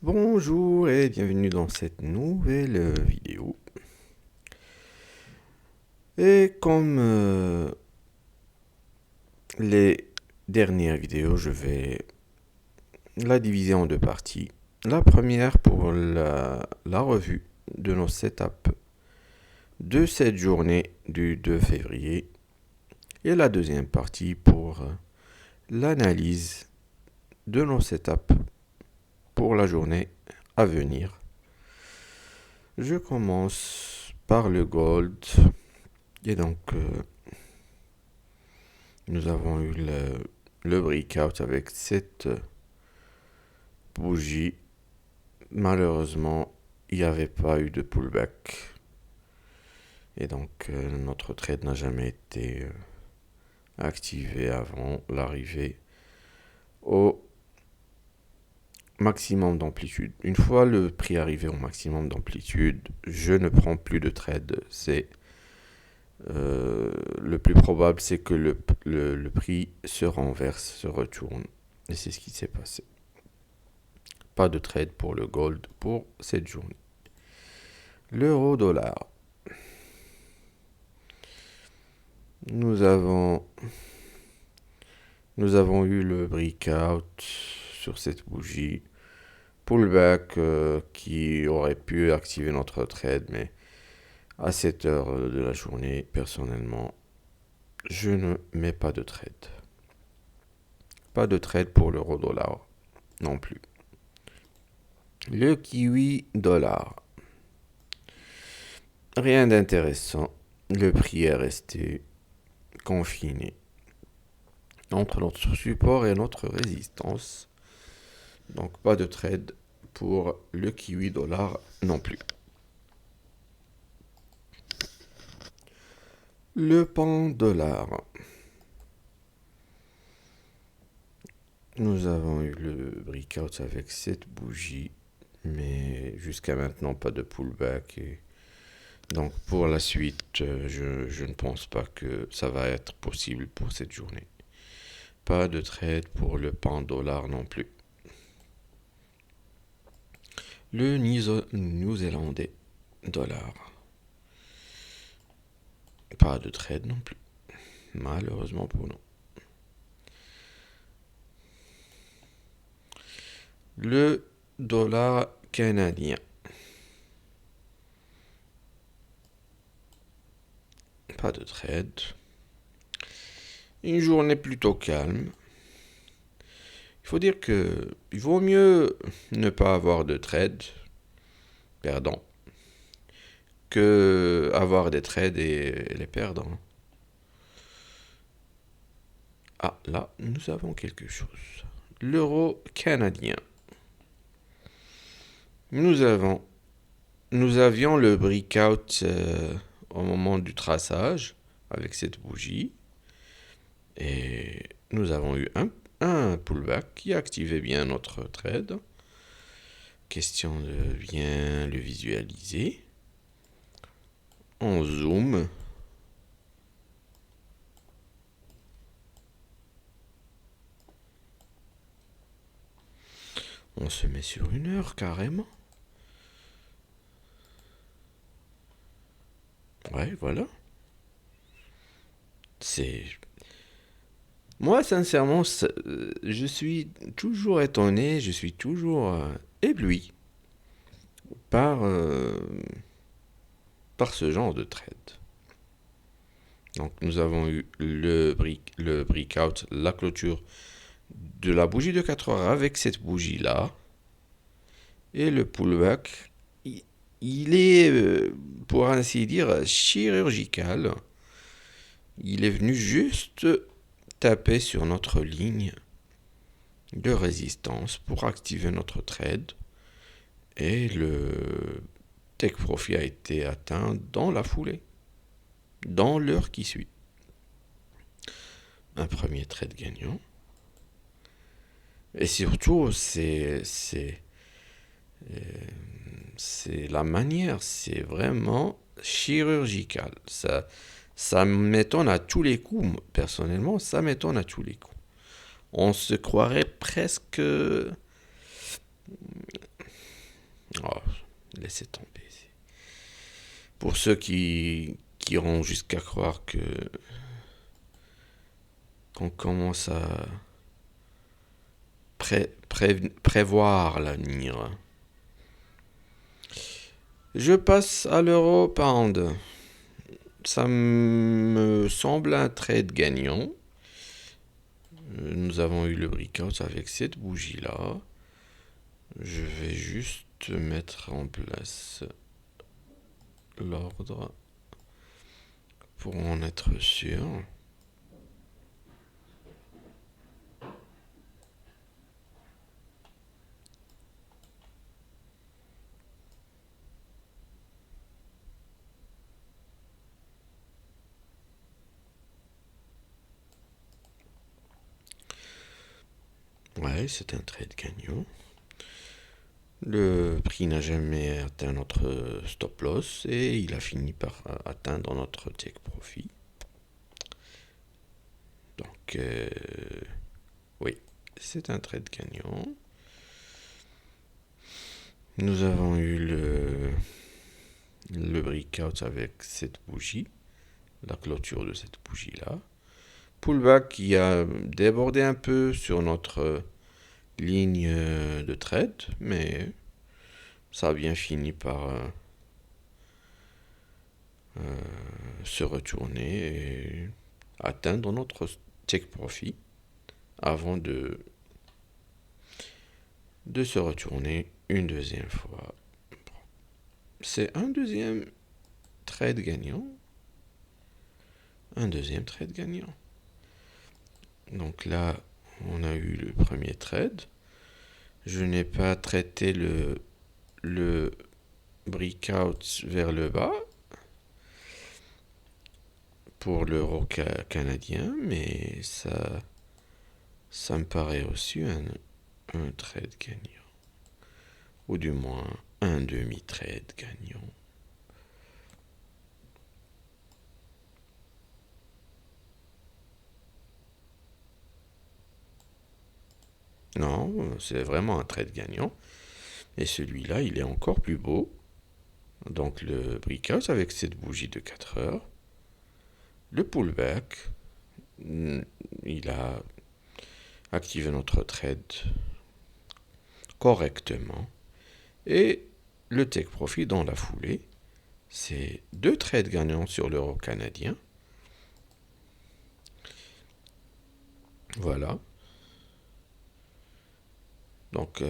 Bonjour et bienvenue dans cette nouvelle vidéo. Et comme les dernières vidéos, je vais la diviser en deux parties. La première pour la revue de nos setups de cette journée du 2 février. Et la deuxième partie pour l'analyse de nos setups pour la journée à venir. Je commence par le gold. Et donc, nous avons eu le breakout avec cette bougie. Malheureusement, il n'y avait pas eu de pullback. Et donc, notre trade n'a jamais été activé avant l'arrivée au maximum d'amplitude. Une fois le prix arrivé au maximum d'amplitude, je ne prends plus de trade. Le plus probable, c'est que le prix se renverse, se retourne. Et c'est ce qui s'est passé. Pas de trade pour le gold pour cette journée. L'euro-dollar. Nous avons eu le breakout sur cette bougie. Pullback qui aurait pu activer notre trade, mais à cette heure de la journée, personnellement, je ne mets pas de trade. Pas de trade pour l'euro-dollar non plus. Le kiwi dollar. Rien d'intéressant. Le prix est resté confiné entre notre support et notre résistance. Donc pas de trade pour le kiwi dollar non plus. Le pound dollar. Nous avons eu le breakout avec cette bougie, mais jusqu'à maintenant pas de pullback. Et donc pour la suite, je ne pense pas que ça va être possible pour cette journée. Pas de trade pour le pound dollar non plus. Le New-Zélandais dollar. Pas de trade non plus. Malheureusement pour nous. Le dollar canadien. Pas de trade. Une journée plutôt calme. Il faut dire que il vaut mieux ne pas avoir de trade perdant que avoir des trades et les perdre. Ah, là, nous avons quelque chose. L'euro canadien. Nous avions le breakout au moment du traçage avec cette bougie. Et nous avons eu un pullback qui activait bien notre trade. Question de bien le visualiser. On zoom. On se met sur 1 heure carrément. Ouais, voilà. C'est... Moi, sincèrement, je suis toujours étonné, je suis toujours ébloui par, par ce genre de trade. Donc, nous avons eu le breakout, la clôture de la bougie de 4 heures avec cette bougie-là. Et le pullback, il est, pour ainsi dire, chirurgical. Il est venu juste taper sur notre ligne de résistance pour activer notre trade. Et le take profit a été atteint dans la foulée, dans l'heure qui suit. Un premier trade gagnant. Et surtout, c'est la manière, c'est vraiment chirurgical. Ça m'étonne à tous les coups. Personnellement, ça m'étonne à tous les coups. On se croirait presque laissez tomber. Pour ceux qui iront jusqu'à croire que qu'on commence à prévoir l'avenir. Je passe à l'euro pound. Ça me semble un trade gagnant. Nous avons eu le breakout avec cette bougie-là. Je vais juste mettre en place l'ordre pour en être sûr. Ouais, c'est un trade gagnant. Le prix n'a jamais atteint notre stop loss et il a fini par atteindre notre take profit. Donc, oui, c'est un trade gagnant. Nous avons eu le breakout avec cette bougie, la clôture de cette bougie-là. Pullback qui a débordé un peu sur notre ligne de trade, mais ça a bien fini par se retourner et atteindre notre take profit avant de se retourner une deuxième fois. C'est un deuxième trade gagnant. Un deuxième trade gagnant. Donc là, on a eu le premier trade. Je n'ai pas traité le breakout vers le bas pour l'euro canadien, mais ça me paraît aussi un trade gagnant. Ou du moins un demi-trade gagnant. Non, c'est vraiment un trade gagnant. Et celui-là, il est encore plus beau. Donc le breakout avec cette bougie de 4 heures. Le pullback, il a activé notre trade correctement. Et le take profit dans la foulée. C'est deux trades gagnants sur l'euro canadien. Voilà. Donc,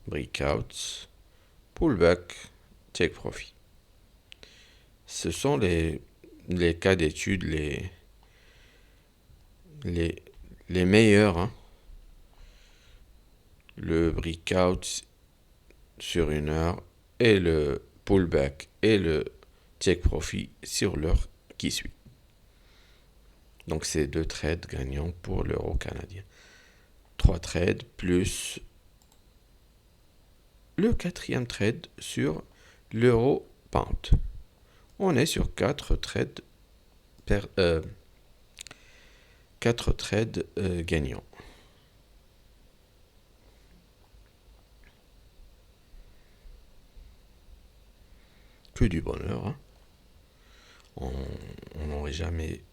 breakout, pullback, take profit. Ce sont les cas d'étude les meilleurs. Hein. Le breakout sur une heure et le pullback et le take profit sur l'heure qui suit. Donc, c'est deux trades gagnants pour l'euro canadien. 3 trades plus le quatrième trade sur l'euro pound. On est sur 4 trades gagnants. Que du bonheur. Hein. On n'aurait jamais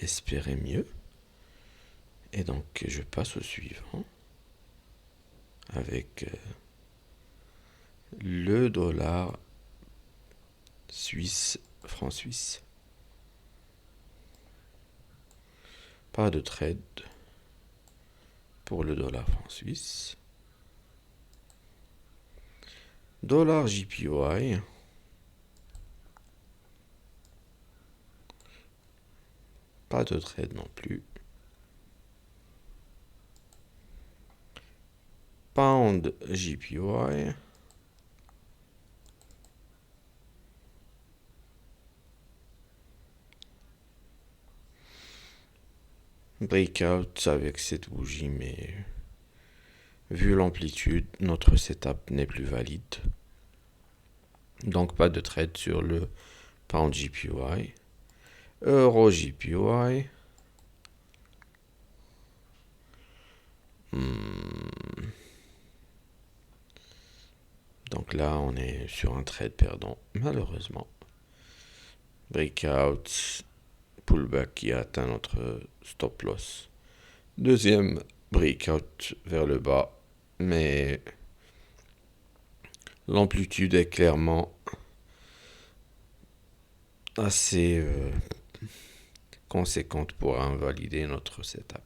espéré mieux. Et donc, je passe au suivant. Avec le dollar suisse, franc suisse. Pas de trade pour le dollar franc suisse. Dollar JPY. Pas de trade non plus. Pound JPY. Breakout avec cette bougie, mais vu l'amplitude, notre setup n'est plus valide. Donc pas de trade sur le Pound JPY. Euro JPY. Donc là, on est sur un trade perdant, malheureusement. Breakout, pullback qui a atteint notre stop loss. Deuxième breakout vers le bas, mais l'amplitude est clairement assez conséquente pour invalider notre setup.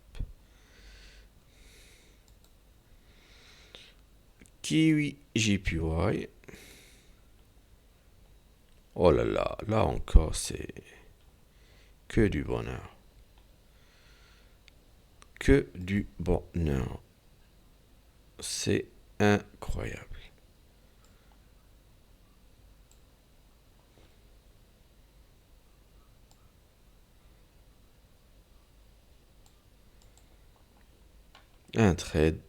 Kiwi JPY. Oh là là, là encore c'est que du bonheur. Que du bonheur. C'est incroyable. Un trade,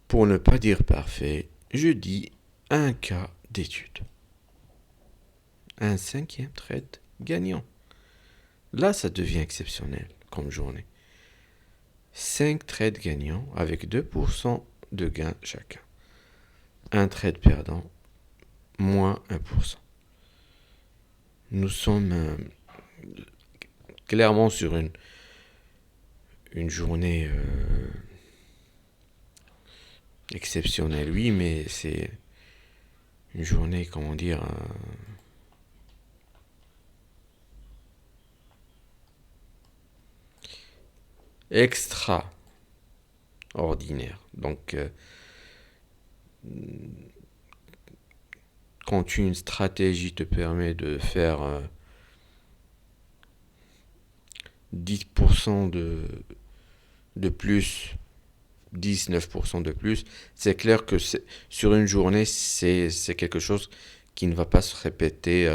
pour ne pas dire parfait, je dis un cas d'étude. Un cinquième trade gagnant. Là, ça devient exceptionnel comme journée. 5 trades gagnants avec 2% de gain chacun. Un trade perdant, moins 1%. Nous sommes clairement sur une journée exceptionnelle, oui, mais c'est une journée, comment dire, extraordinaire. Donc, quand une stratégie te permet de faire 10% de plus, 10-9% de plus, c'est clair que sur une journée, c'est quelque chose qui ne va pas se répéter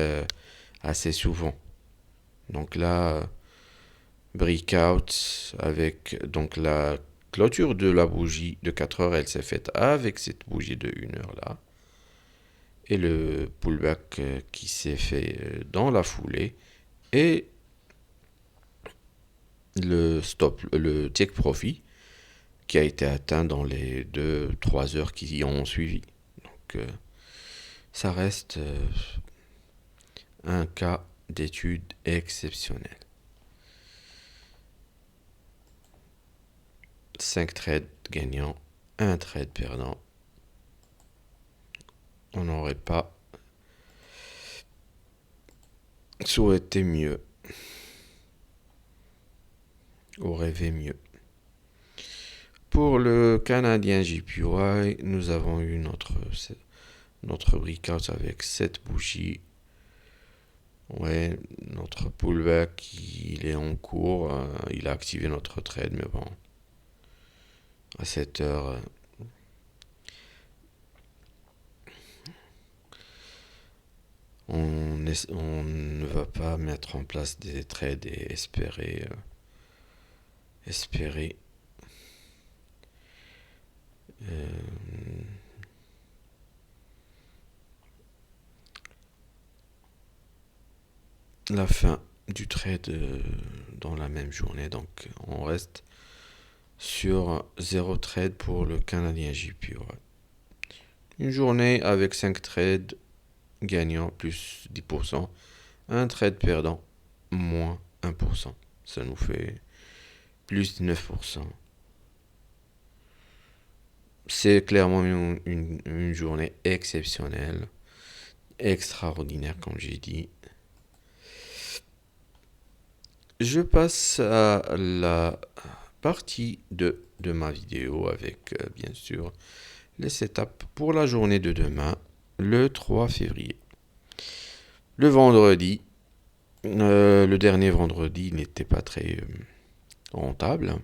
assez souvent. Donc là, breakout avec donc la clôture de la bougie de 4 heures, elle s'est faite avec cette bougie de 1 heure là. Et le pullback qui s'est fait dans la foulée. Et le take profit qui a été atteint dans les 2-3 heures qui y ont suivi. Donc ça reste un cas d'étude exceptionnel. 5 trades gagnants, 1 trade perdant. On n'aurait pas souhaité mieux. Ou rêvé mieux. Pour le Canadien JPY, nous avons eu notre breakout avec 7 bougies. Ouais, notre pullback, il est en cours. Il a activé notre trade, mais bon. À 7 heures, on ne va pas mettre en place des trades et espérer la fin du trade dans la même journée. Donc on reste sur 0 trade pour le Canadien JPY. Une journée avec 5 trades gagnants plus 10%, un trade perdant moins 1%. Ça nous fait plus 9%. C'est clairement une journée exceptionnelle, extraordinaire comme j'ai dit. Je passe à la partie 2 de ma vidéo avec bien sûr les setups pour la journée de demain, le 3 février. Le vendredi, le dernier vendredi n'était pas très rentable.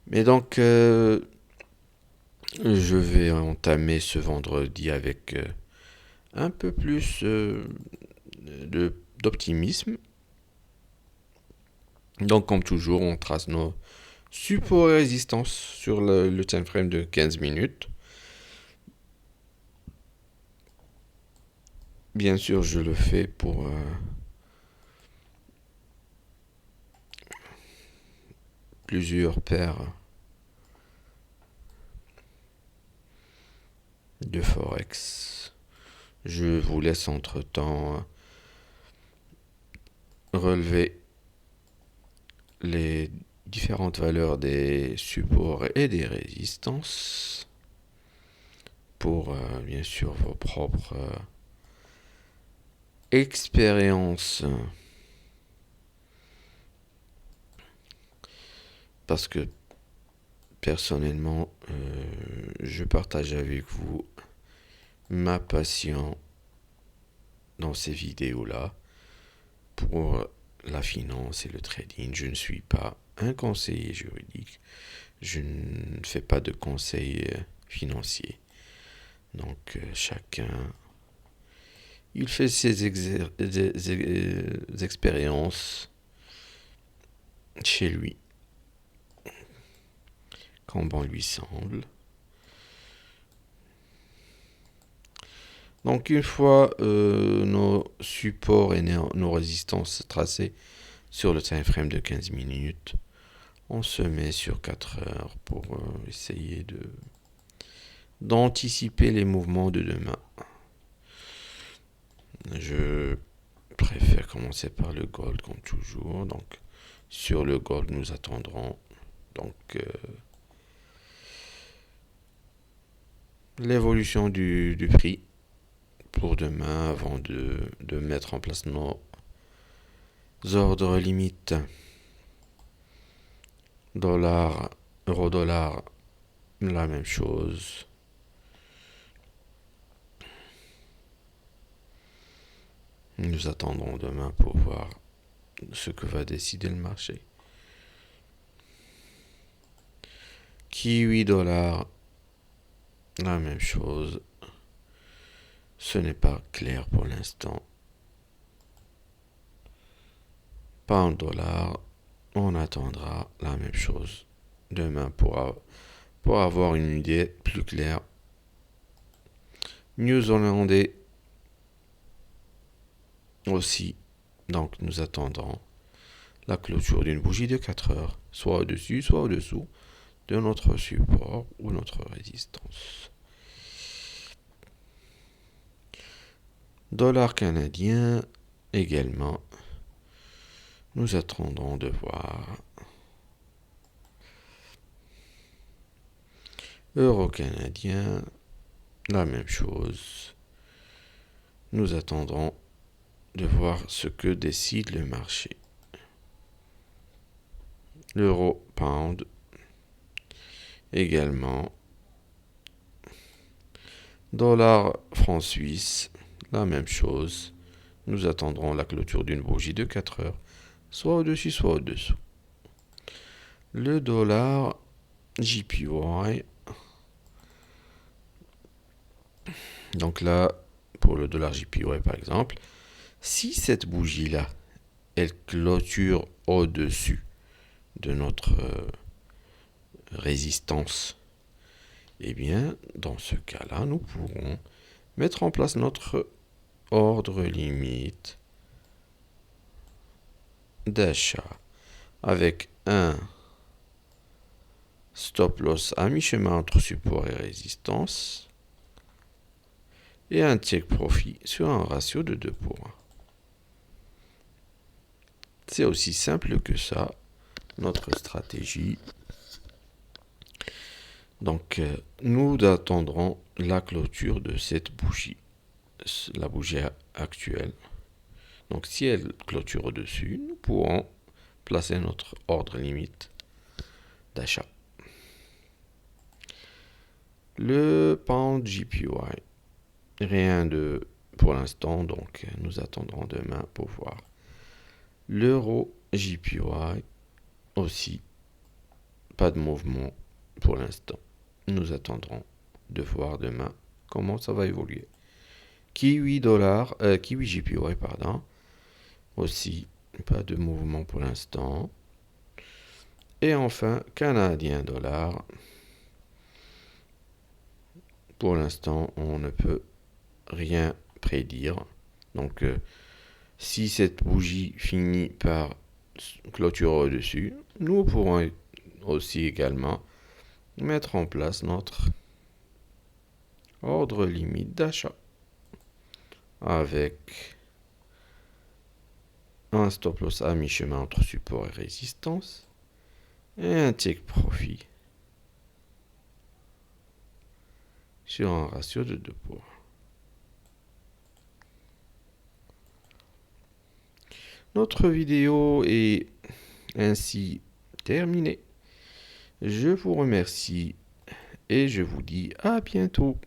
Mais donc, je vais entamer ce vendredi avec un peu plus d'optimisme. Donc, comme toujours, on trace nos supports et résistances sur le time frame de 15 minutes. Bien sûr, je le fais pour plusieurs paires de Forex. Je vous laisse entre-temps relever les différentes valeurs des supports et des résistances pour bien sûr vos propres expériences, parce que personnellement je partage avec vous ma passion dans ces vidéos-là pour la finance et le trading. Je ne suis pas un conseiller juridique, je ne fais pas de conseils financiers. Donc chacun, il fait ses expériences chez lui, comme bon lui semble. Donc une fois nos supports et nos résistances tracées sur le time frame de 15 minutes, on se met sur 4 heures pour essayer d'anticiper les mouvements de demain. Je préfère commencer par le gold comme toujours. Donc sur le gold, nous attendrons donc l'évolution du prix pour demain avant de mettre en place nos ordres limites. Dollar, euro-dollar, la même chose. Nous attendrons demain pour voir ce que va décider le marché. Kiwi dollar, la même chose. Ce n'est pas clair pour l'instant. Pound dollar, on attendra la même chose demain pour avoir une idée plus claire. New-Zélandais aussi. Donc nous attendrons la clôture d'une bougie de 4 heures, soit au-dessus, soit au-dessous de notre support ou notre résistance. Dollar canadien également. Nous attendons de voir. Euro canadien, la même chose. Nous attendrons de voir ce que décide le marché. L'euro pound également. Dollar franc suisse, la même chose. Nous attendrons la clôture d'une bougie de 4 heures, soit au-dessus, soit au-dessous. Le dollar JPY. Donc là, pour le dollar JPY par exemple, si cette bougie-là, elle clôture au-dessus de notre résistance, eh bien, dans ce cas-là, nous pourrons mettre en place notre ordre limite d'achat avec un stop loss à mi-chemin entre support et résistance et un take profit sur un ratio de 2 pour 1. C'est aussi simple que ça, notre stratégie. Donc, nous attendrons la clôture de cette bougie, la bougie actuelle. Donc, si elle clôture au-dessus, nous pourrons placer notre ordre limite d'achat. Le pound JPY, rien de pour l'instant, donc nous attendrons demain pour voir. L'euro JPY aussi, pas de mouvement pour l'instant. Nous attendrons de voir demain comment ça va évoluer. Kiwi JPY, pardon, aussi pas de mouvement pour l'instant. Et enfin, canadien dollar. Pour l'instant, on ne peut rien prédire. Donc, si cette bougie finit par clôturer au-dessus, nous pourrons aussi également mettre en place notre Ordre limite d'achat. Avec un stop loss à mi-chemin entre support et résistance. Et un take profit sur un ratio de 2 points. Notre vidéo est ainsi terminée. Je vous remercie et je vous dis à bientôt.